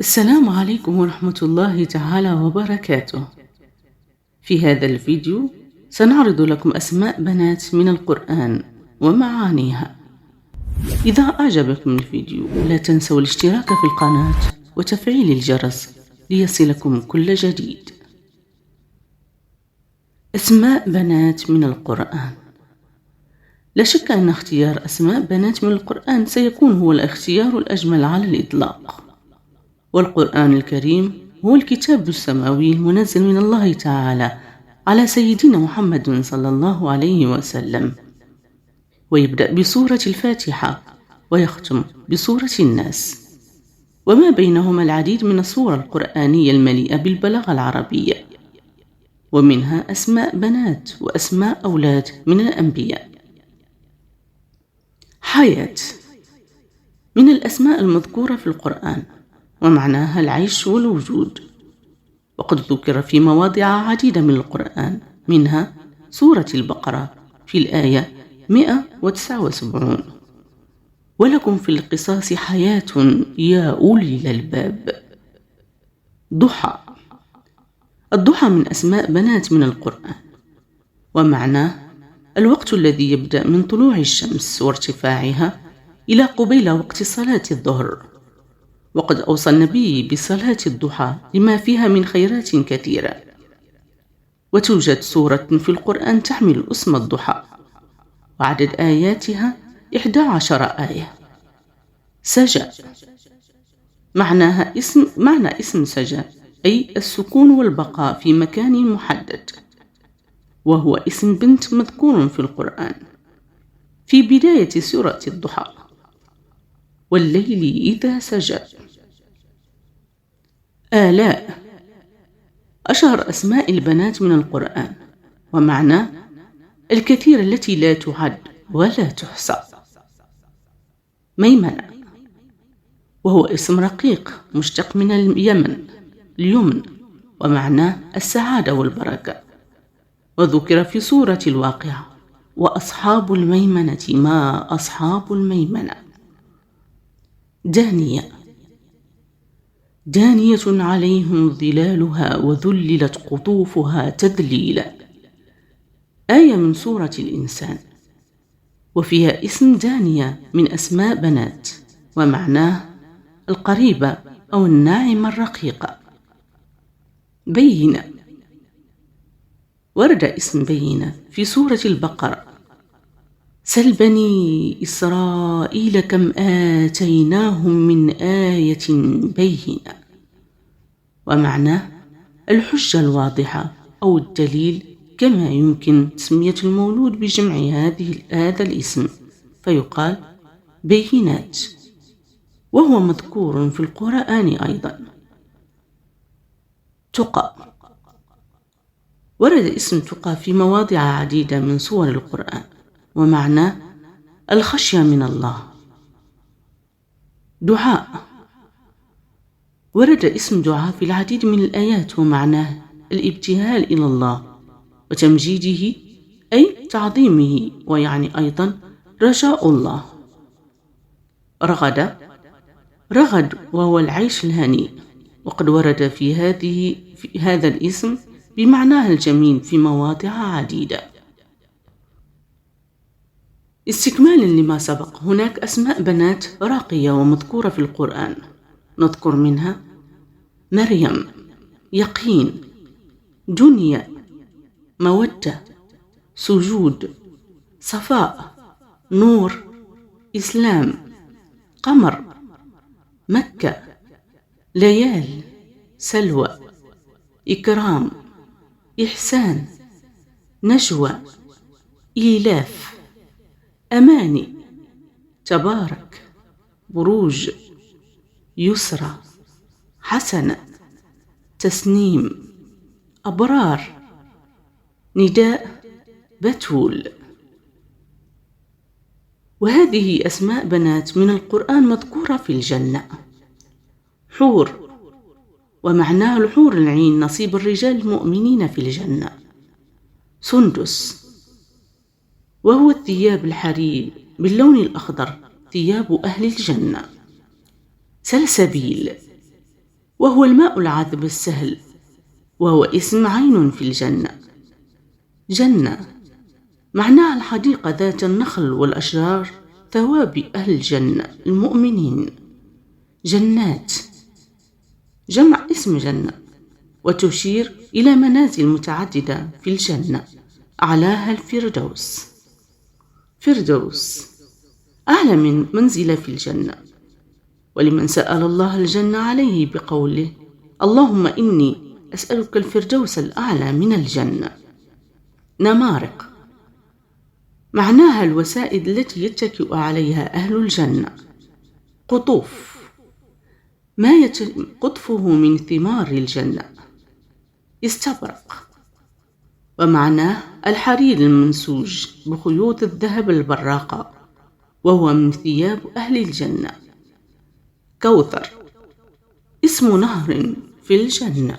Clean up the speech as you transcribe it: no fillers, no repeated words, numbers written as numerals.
السلام عليكم ورحمة الله تعالى وبركاته. في هذا الفيديو سنعرض لكم أسماء بنات من القرآن ومعانيها. إذا أعجبكم الفيديو لا تنسوا الاشتراك في القناة وتفعيل الجرس ليصلكم كل جديد. أسماء بنات من القرآن. لا شك أن اختيار أسماء بنات من القرآن سيكون هو الاختيار الأجمل على الإطلاق، والقرآن الكريم هو الكتاب السماوي المنزل من الله تعالى على سيدنا محمد صلى الله عليه وسلم، ويبدأ بسورة الفاتحة ويختم بسورة الناس، وما بينهما العديد من السور القرآنية المليئة بالبلاغة العربية، ومنها أسماء بنات وأسماء أولاد من الأنبياء. حياة من الأسماء المذكورة في القرآن، ومعناها العيش والوجود، وقد ذكر في مواضع عديدة من القرآن، منها سورة البقرة في الآية 179: ولكم في القصاص حياة يا أولي الألباب. ضحى. الضحى من أسماء بنات من القرآن، ومعناه الوقت الذي يبدأ من طلوع الشمس وارتفاعها إلى قبيل وقت صلاة الظهر، وقد أوصى النبي بصلاة الضحى لما فيها من خيرات كثيرة. وتوجد سورة في القرآن تحمل اسم الضحى، وعدد آياتها 11 آية. سجى. معنى اسم سجى أي السكون والبقاء في مكان محدد، وهو اسم بنت مذكور في القرآن في بداية سورة الضحى: والليل إذا سجى. آلاء. أشهر أسماء البنات من القرآن، ومعناه الكثير التي لا تعد ولا تحصى. ميمنة، وهو اسم رقيق مشتق من اليمن، ومعناه السعادة والبركة، وذكر في سورة الواقعة: وأصحاب الميمنة ما أصحاب الميمنة. دانية. دانية عليهم ظلالها وذللت قطوفها تذليلا. آية من سورة الإنسان، وفيها اسم دانية من أسماء بنات، ومعناه القريبة أو الناعمة الرقيقة. بينة. ورد اسم بينة في سورة البقرة: سل بني إسرائيل كم آتيناهم من آية بينة، ومعناه الحجة الواضحة أو الدليل، كما يمكن تسمية المولود بجمع هذا الاسم فيقال بينات، وهو مذكور في القرآن أيضا. تقى. ورد اسم تقى في مواضع عديدة من سور القرآن، ومعناه الخشية من الله. دعاء. ورد اسم دعاء في العديد من الآيات، ومعناه الابتهال إلى الله وتمجيده أي تعظيمه، ويعني أيضا رجاء الله. رغد وهو العيش الهنيء، وقد ورد في هذا الاسم بمعناه الجميل في مواضع عديدة. استكمالا لما سبق، هناك أسماء بنات راقية ومذكورة في القرآن، نذكر منها مريم، يقين، دنيا، مودة، سجود، صفاء، نور، إسلام، قمر، مكة، ليال، سلوى، إكرام، إحسان، نجوى، إيلاف، أماني، تبارك، بروج، يسرى، حسنة، تسنيم، أبرار، نداء، بتول. وهذه أسماء بنات من القرآن مذكورة في الجنة. حور، ومعناه الحور العين، نصيب الرجال المؤمنين في الجنة. سندس، وهو الثياب الحرير باللون الأخضر، ثياب أهل الجنة. سلسبيل، وهو الماء العذب السهل، وهو اسم عين في الجنة. جنة معناها الحديقة ذات النخل والأشجار، ثواب أهل الجنة المؤمنين. جنات جمع اسم جنة، وتشير إلى منازل متعددة في الجنة، أعلاها الفردوس. فردوس أعلى من منزلة في الجنة، ولمن سأل الله الجنة عليه بقوله: اللهم إني أسألك الفردوس الأعلى من الجنة. نمارق معناها الوسائد التي يتكئ عليها أهل الجنة. قطوف ما قطفه من ثمار الجنة. استبرق ومعناه الحرير المنسوج بخيوط الذهب البراقة، وهو من ثياب أهل الجنة. كوثر اسم نهر في الجنة.